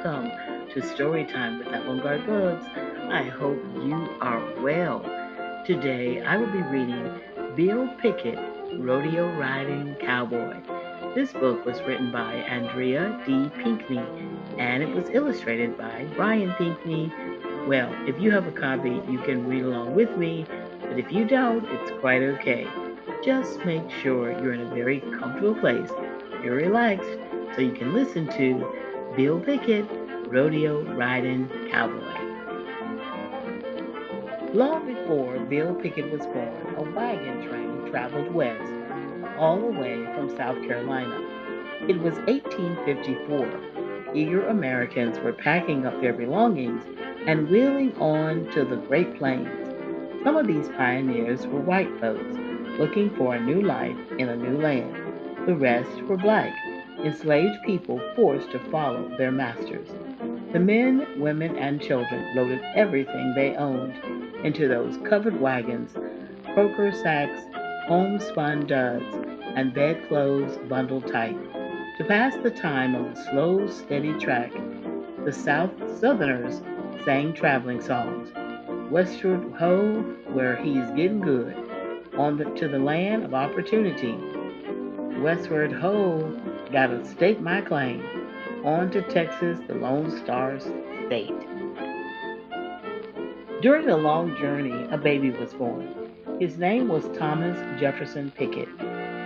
welcome to Storytime with Avant-garde Books. I hope you are well. Today I will be reading Bill Pickett, Rodeo-ridin Cowboy. This book was written by Andrea D. Pinkney and it was illustrated by Brian Pinkney. Well, if you have a copy, you can read along with me, but if you don't, it's quite okay. Just make sure you're in a very comfortable place, you're relaxed, so you can listen to Bill Pickett, Rodeo Riding Cowboy. Long before Bill Pickett was born, a wagon train traveled west, all the way from South Carolina. It was 1854. Eager Americans were packing up their belongings and wheeling on to the Great Plains. Some of these pioneers were white folks looking for a new life in a new land. The rest were black, enslaved people forced to follow their masters. The men, women, and children loaded everything they owned into those covered wagons, croaker sacks, homespun duds, and bedclothes bundled tight. To pass the time on the slow, steady track, the Southerners sang traveling songs. Westward ho, where he's getting good, to the land of opportunity. Westward ho, gotta stake my claim. On to Texas, the Lone Star State. During the long journey, a baby was born. His name was Thomas Jefferson Pickett.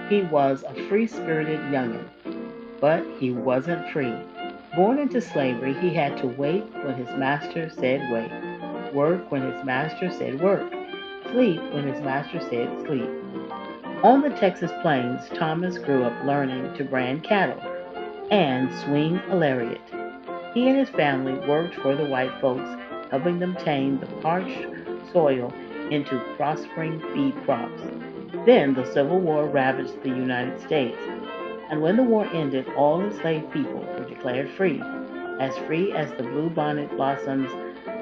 He was a free-spirited youngin', but he wasn't free. Born into slavery, he had to wait when his master said wait, work when his master said work, sleep when his master said sleep. On the Texas plains, Thomas grew up learning to brand cattle and swing a lariat. He and his family worked for the white folks, helping them tame the parched soil into prospering feed crops. Then the Civil War ravaged the United States, and when the war ended, all enslaved people were declared free as the bluebonnet blossoms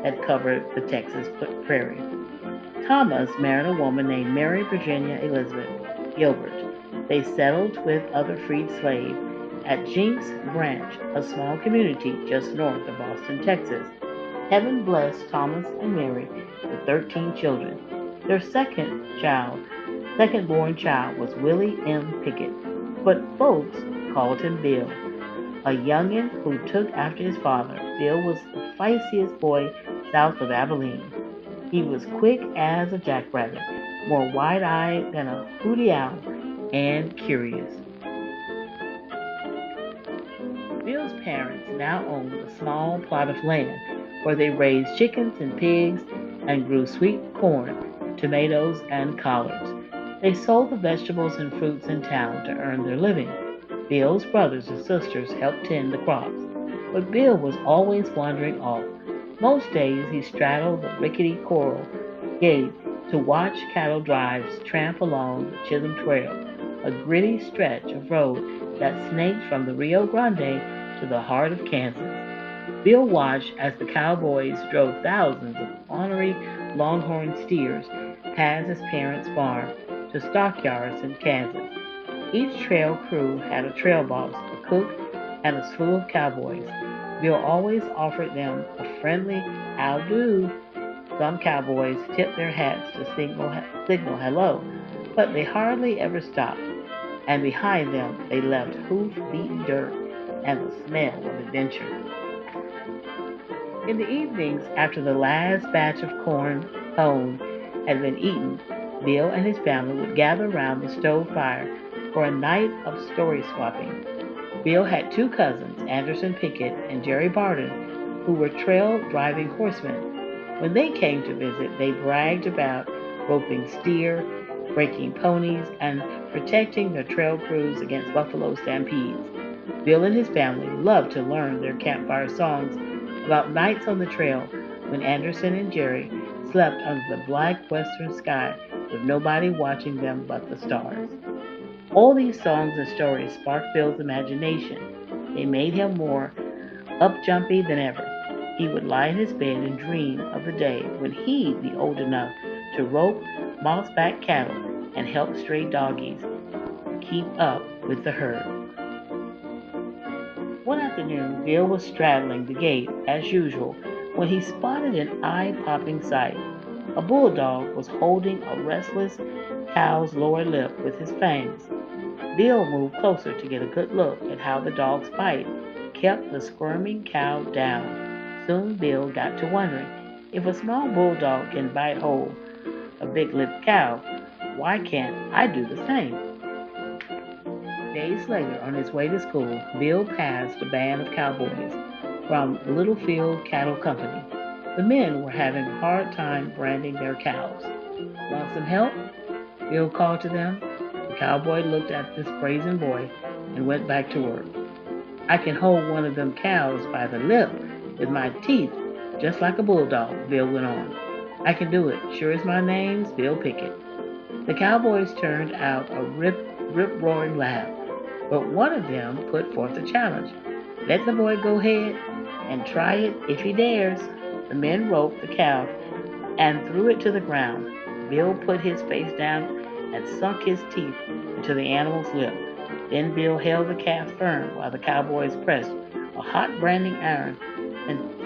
that covered the Texas prairie. Thomas married a woman named Mary Virginia Elizabeth Gilbert. They settled with other freed slaves at Jinks Branch, a small community just north of Austin, Texas. Heaven blessed Thomas and Mary with 13 children. Their second born child was Willie M. Pickett, but folks called him Bill, a youngin' who took after his father. Bill was the feistiest boy south of Abilene. He was quick as a jackrabbit, more wide-eyed than a hooty owl, and curious. Bill's parents now owned a small plot of land where they raised chickens and pigs and grew sweet corn, tomatoes, and collards. They sold the vegetables and fruits in town to earn their living. Bill's brothers and sisters helped tend the crops, but Bill was always wandering off. Most days he straddled the rickety coral gate to watch cattle drives tramp along the Chisholm Trail, a gritty stretch of road that snaked from the Rio Grande to the heart of Kansas. Bill watched as the cowboys drove thousands of ornery longhorn steers past his parents' farm to stockyards in Kansas. Each trail crew had a trail boss, a cook, and a slew of cowboys. Bill always offered them a friendly "how do." Some cowboys tipped their hats to signal hello, but they hardly ever stopped, and behind them they left hoof-beaten dirt and the smell of adventure. In the evenings, after the last batch of corn pone had been eaten, Bill and his family would gather around the stove fire for a night of story swapping. Bill had two cousins, Anderson Pickett and Jerry Barton, who were trail driving horsemen. When they came to visit, they bragged about roping steer, breaking ponies, and protecting their trail crews against buffalo stampedes. Bill and his family loved to learn their campfire songs about nights on the trail when Anderson and Jerry slept under the black western sky with nobody watching them but the stars. All these songs and stories sparked Bill's imagination. They made him more up-jumpy than ever. He would lie in his bed and dream of the day when he'd be old enough to rope moss-back cattle and help stray doggies keep up with the herd. One afternoon, Bill was straddling the gate, as usual, when he spotted an eye-popping sight. A bulldog was holding a restless cow's lower lip with his fangs. Bill moved closer to get a good look at how the dog's bite kept the squirming cow down. Soon Bill got to wondering, if a small bulldog can bite whole a big-lipped cow, why can't I do the same? Days later, on his way to school, Bill passed a band of cowboys from Littlefield Cattle Company. The men were having a hard time branding their cows. Want some help? Bill called to them. The cowboy looked at this brazen boy and went back to work. I can hold one of them cows by the lip with my teeth, just like a bulldog, Bill went on. I can do it. Sure as my name's Bill Picket. The cowboys turned out a rip-roaring laugh, but one of them put forth a challenge. Let the boy go ahead and try it if he dares. The men roped the cow and threw it to the ground. Bill put his face down and sunk his teeth into the animal's lip. Then Bill held the calf firm while the cowboys pressed a hot branding iron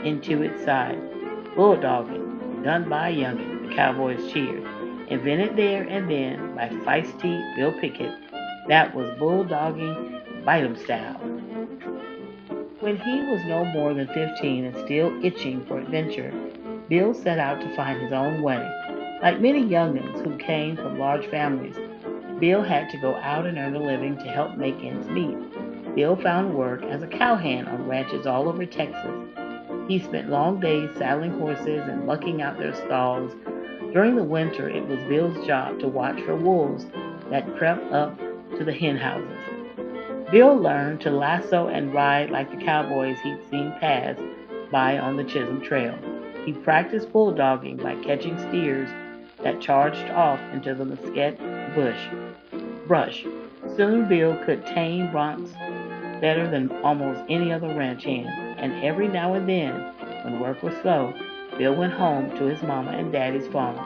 into its side. Bulldogging, done by a youngin', the cowboys cheered. Invented there and then by feisty Bill Picket, that was bulldogging bite 'em style. When he was no more than 15 and still itching for adventure, Bill set out to find his own way. Like many youngins who came from large families, Bill had to go out and earn a living to help make ends meet. Bill found work as a cowhand on ranches all over Texas. He spent long days saddling horses and mucking out their stalls. During the winter, it was Bill's job to watch for wolves that crept up to the hen houses. Bill learned to lasso and ride like the cowboys he'd seen pass by on the Chisholm Trail. He practiced bulldogging by catching steers that charged off into the mesquite brush. Soon Bill could tame broncs better than almost any other ranch hand, and every now and then, when work was slow, Bill went home to his mama and daddy's farm.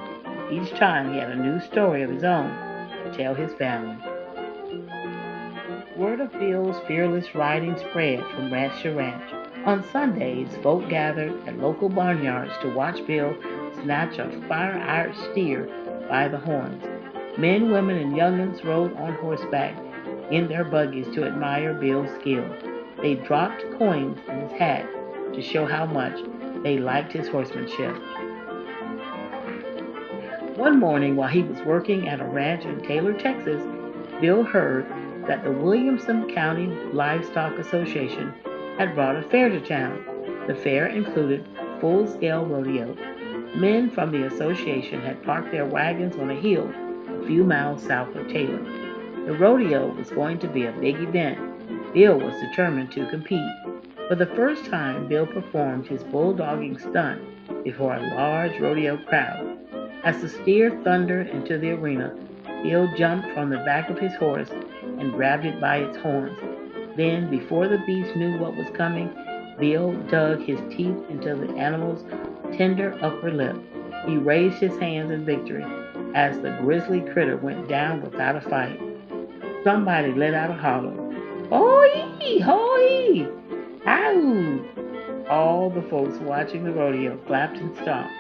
Each time he had a new story of his own to tell his family. Word of Bill's fearless riding spread from ranch to ranch. On Sundays, folk gathered at local barnyards to watch Bill snatch a fire-iron steer by the horns. Men, women, and young'uns rode on horseback in their buggies to admire Bill's skill. They dropped coins in his hat to show how much they liked his horsemanship. One morning, while he was working at a ranch in Taylor, Texas, Bill heard that the Williamson County Livestock Association had brought a fair to town. The fair included full-scale rodeo. Men from the association had parked their wagons on a hill a few miles south of Taylor. The rodeo was going to be a big event. Bill was determined to compete. For the first time, Bill performed his bulldogging stunt before a large rodeo crowd. As the steer thundered into the arena, Bill jumped from the back of his horse and grabbed it by its horns. Then, before the beast knew what was coming, Bill dug his teeth into the animal's tender upper lip. He raised his hands in victory as the grisly critter went down without a fight. Somebody let out a holler. Hoi! Hoi! Ow! All the folks watching the rodeo clapped and stomped.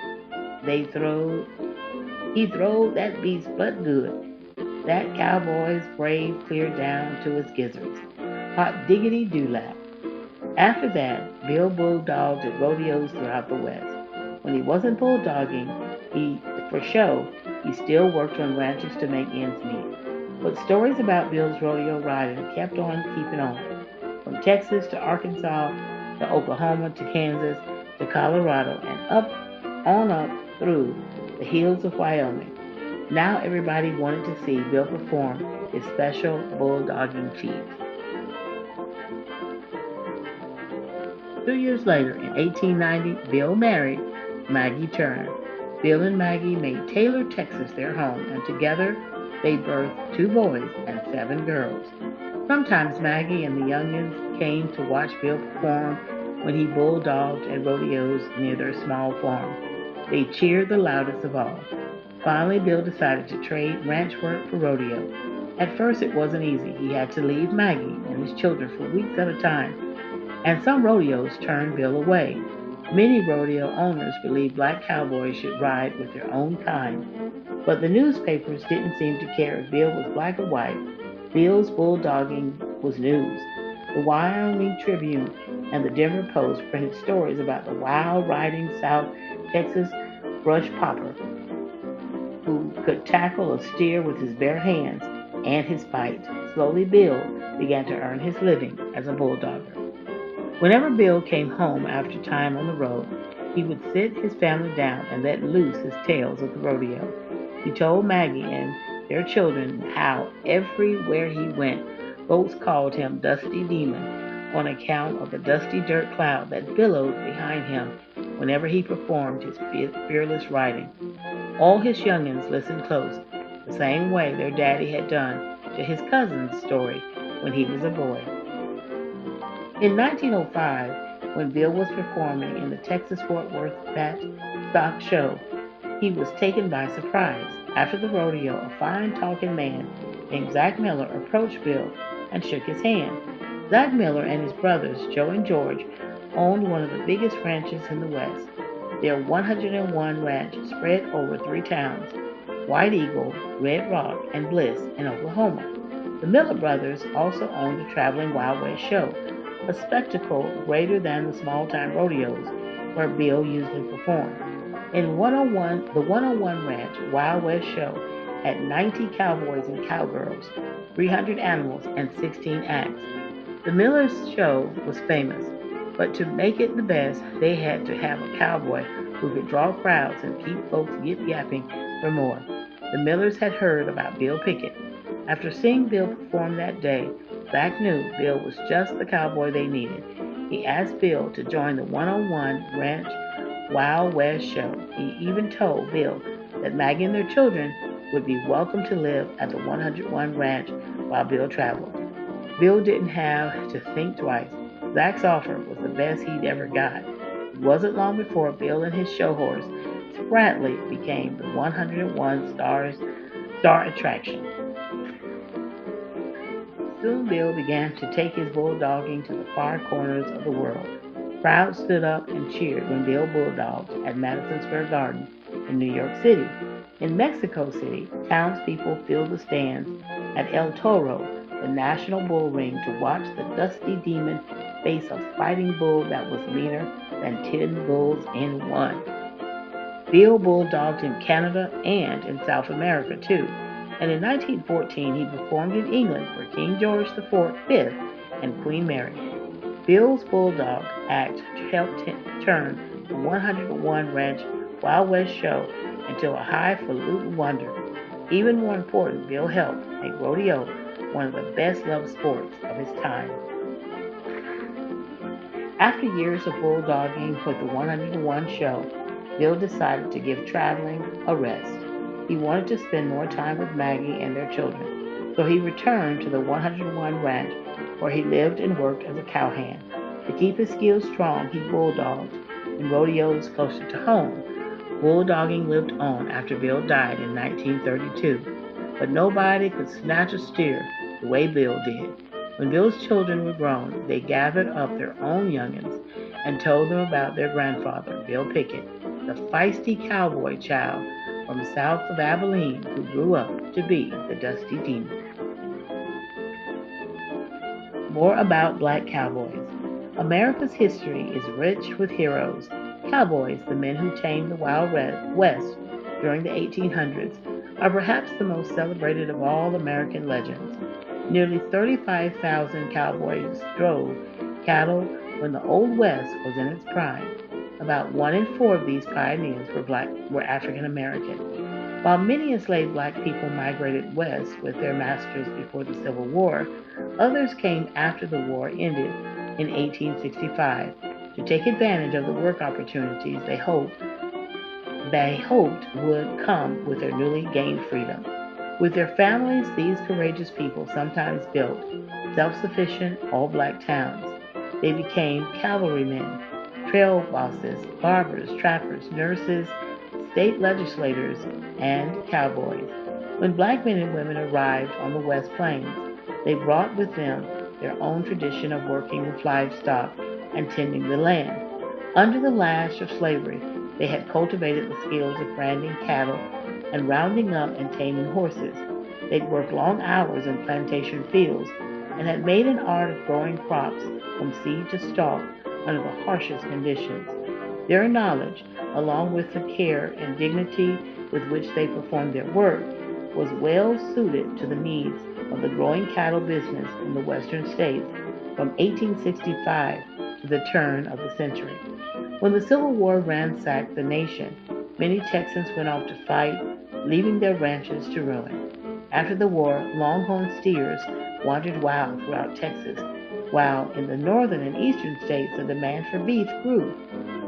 He throwed that beast but good. That cowboy's brave cleared down to his gizzards. Hot diggity dewlap. After that, Bill bulldogged at rodeos throughout the West. When he wasn't bulldogging, for show, he still worked on ranches to make ends meet. But stories about Bill's rodeo riding kept on keeping on. From Texas to Arkansas to Oklahoma to Kansas to Colorado and on up through the hills of Wyoming. Now everybody wanted to see Bill perform his special bulldogging feat. 2 years later, in 1890, Bill married Maggie Turner. Bill and Maggie made Taylor, Texas their home, and together they birthed 2 boys and 7 girls. Sometimes Maggie and the youngins came to watch Bill perform when he bulldogged at rodeos near their small farm. They cheered the loudest of all. Finally, Bill decided to trade ranch work for rodeo. At first, it wasn't easy. He had to leave Maggie and his children for weeks at a time. and some rodeos turned Bill away. Many rodeo owners believed black cowboys should ride with their own kind, but the newspapers didn't seem to care if Bill was black or white. Bill's bulldogging was news. The Wyoming Tribune and the Denver Post printed stories about the wild riding South Texas brush popper who could tackle a steer with his bare hands and his bite. Slowly, Bill began to earn his living as a bulldogger. Whenever Bill came home after time on the road, he would sit his family down and let loose his tales of the rodeo. He told Maggie and their children how everywhere he went, folks called him Dusty Demon on account of the dusty dirt cloud that billowed behind him whenever he performed his fearless riding. All his young'uns listened close, the same way their daddy had done to his cousin's story when he was a boy. In 1905, when Bill was performing in the Texas Fort Worth Fat Stock Show, he was taken by surprise. After the rodeo, a fine talking man named Zach Miller approached Bill and shook his hand. Zach Miller and his brothers, Joe and George, owned one of the biggest ranches in the West. Their 101 ranch spread over 3 towns, White Eagle, Red Rock, and Bliss in Oklahoma. The Miller brothers also owned the traveling Wild West show, a spectacle greater than the small-time rodeos where Bill usually performed. In the 101 Ranch Wild West show had 90 cowboys and cowgirls, 300 animals, and 16 acts. The Millers' show was famous, but to make it the best, they had to have a cowboy who could draw crowds and keep folks yip-yapping for more. The Millers had heard about Bill Picket. After seeing Bill perform that day, Zach knew Bill was just the cowboy they needed. He asked Bill to join the 101 Ranch Wild West show. He even told Bill that Maggie and their children would be welcome to live at the 101 Ranch while Bill traveled. Bill didn't have to think twice. Zach's offer was the best he'd ever got. It wasn't long before Bill and his show horse, Spratley, became the 101 star attraction. Soon Bill began to take his bulldogging to the far corners of the world. Crowds stood up and cheered when Bill bulldogged at Madison Square Garden in New York City. In Mexico City, townspeople filled the stands at El Toro, the national bull ring, to watch the Dusty Demon face a fighting bull that was meaner than 10 bulls in one. Bill bulldogged in Canada and in South America too, and in 1914 he performed in England for King George V and Queen Mary. Bill's bulldog act helped turn the 101 Ranch Wild West show into a highfalutin wonder. Even more important, Bill helped make rodeo one of the best-loved sports of his time. After years of bulldogging with the 101 show, Bill decided to give traveling a rest. He wanted to spend more time with Maggie and their children, so he returned to the 101 Ranch where he lived and worked as a cowhand. To keep his skills strong, he bulldogged in rodeos closer to home. Bulldogging lived on after Bill died in 1932, but nobody could snatch a steer the way Bill did. When Bill's children were grown, they gathered up their own young'uns and told them about their grandfather, Bill Picket, the feisty cowboy-child from south of Abilene who grew up to be the Dusty Demon. More about black cowboys. America's history is rich with heroes. Cowboys, the men who tamed the Wild West during the 1800s, are perhaps the most celebrated of all American legends. Nearly 35,000 cowboys drove cattle when the Old West was in its prime. About 1 in 4 of these pioneers were African American. While many enslaved black people migrated west with their masters before the Civil War, others came after the war ended in 1865 to take advantage of the work opportunities they hoped would come with their newly gained freedom. With their families, these courageous people sometimes built self-sufficient all-black towns. They became cavalrymen, trail bosses, barbers, trappers, nurses, state legislators, and cowboys. When black men and women arrived on the West Plains, they brought with them their own tradition of working with livestock and tending the land. Under the lash of slavery, they had cultivated the skills of branding cattle and rounding up and taming horses. They'd worked long hours in plantation fields and had made an art of growing crops from seed to stalk under the harshest conditions. Their knowledge, along with the care and dignity with which they performed their work, was well suited to the needs of the growing cattle business in the western states from 1865 to the turn of the century. When the Civil War ransacked the nation, many Texans went off to fight, leaving their ranches to ruin. After the war, longhorn steers wandered wild throughout Texas, while in the northern and eastern states the demand for beef grew.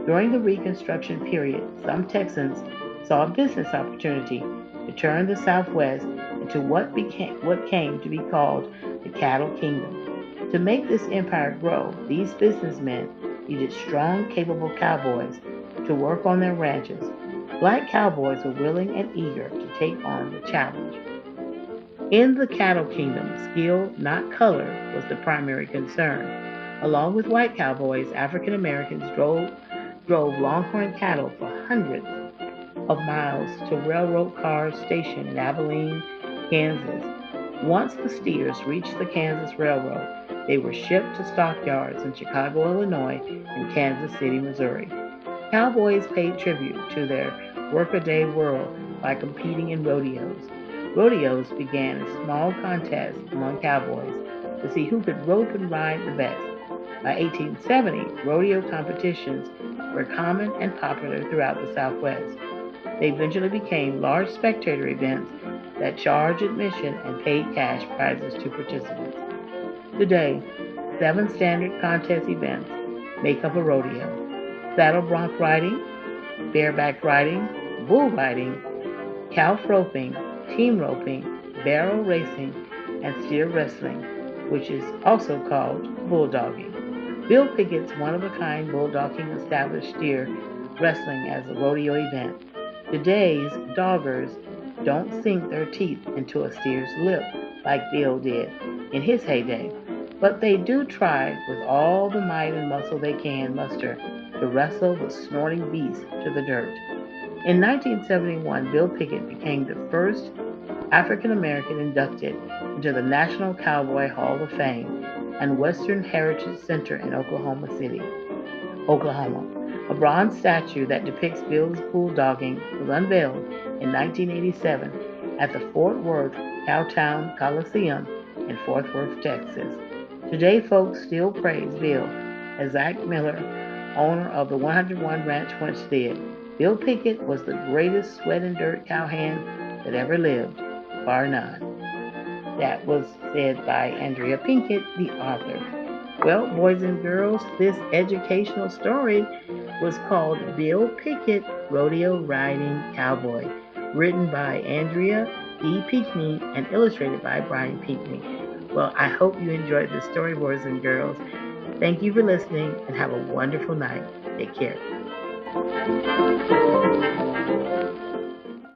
During the Reconstruction period, some Texans saw a business opportunity to turn the Southwest into what came to be called the Cattle Kingdom. To make this empire grow, these businessmen needed strong, capable cowboys to work on their ranches. Black cowboys were willing and eager to take on the challenge. In the cattle kingdom, skill, not color, was the primary concern. Along with white cowboys, African Americans drove longhorn cattle for hundreds of miles to railroad cars stationed in Abilene, Kansas. Once the steers reached the Kansas Railroad, they were shipped to stockyards in Chicago, Illinois, and Kansas City, Missouri. Cowboys paid tribute to their workaday world by competing in rodeos. Rodeos began as small contests among cowboys to see who could rope and ride the best. By 1870, rodeo competitions were common and popular throughout the Southwest. They eventually became large spectator events that charged admission and paid cash prizes to participants. Today, 7 standard contest events make up a rodeo: saddle bronc riding, bareback riding, bull riding, calf roping, team roping, barrel racing, and steer wrestling, which is also called bulldogging. Bill Pickett's one-of-a-kind bulldogging established steer wrestling as a rodeo event. Today's doggers don't sink their teeth into a steer's lip like Bill did in his heyday, but they do try with all the might and muscle they can muster to wrestle the snorting beast to the dirt. In 1971, Bill Pickett became the first African American inducted into the National Cowboy Hall of Fame and Western Heritage Center in Oklahoma City, Oklahoma. A bronze statue that depicts Bill's bulldogging was unveiled in 1987 at the Fort Worth Cowtown Coliseum in Fort Worth, Texas. Today, folks still praise Bill, as Zach Miller, owner of the 101 Ranch, once said. Bill Pickett was the greatest sweat and dirt cowhand that ever lived, bar none. That was said by Andrea Pinkett, the author. Well, boys and girls, this educational story was called Bill Pickett, Rodeo-ridin Cowboy, written by Andrea E. Pinkney and illustrated by Brian Pinkney. Well, I hope you enjoyed this story, boys and girls. Thank you for listening and have a wonderful night. Take care.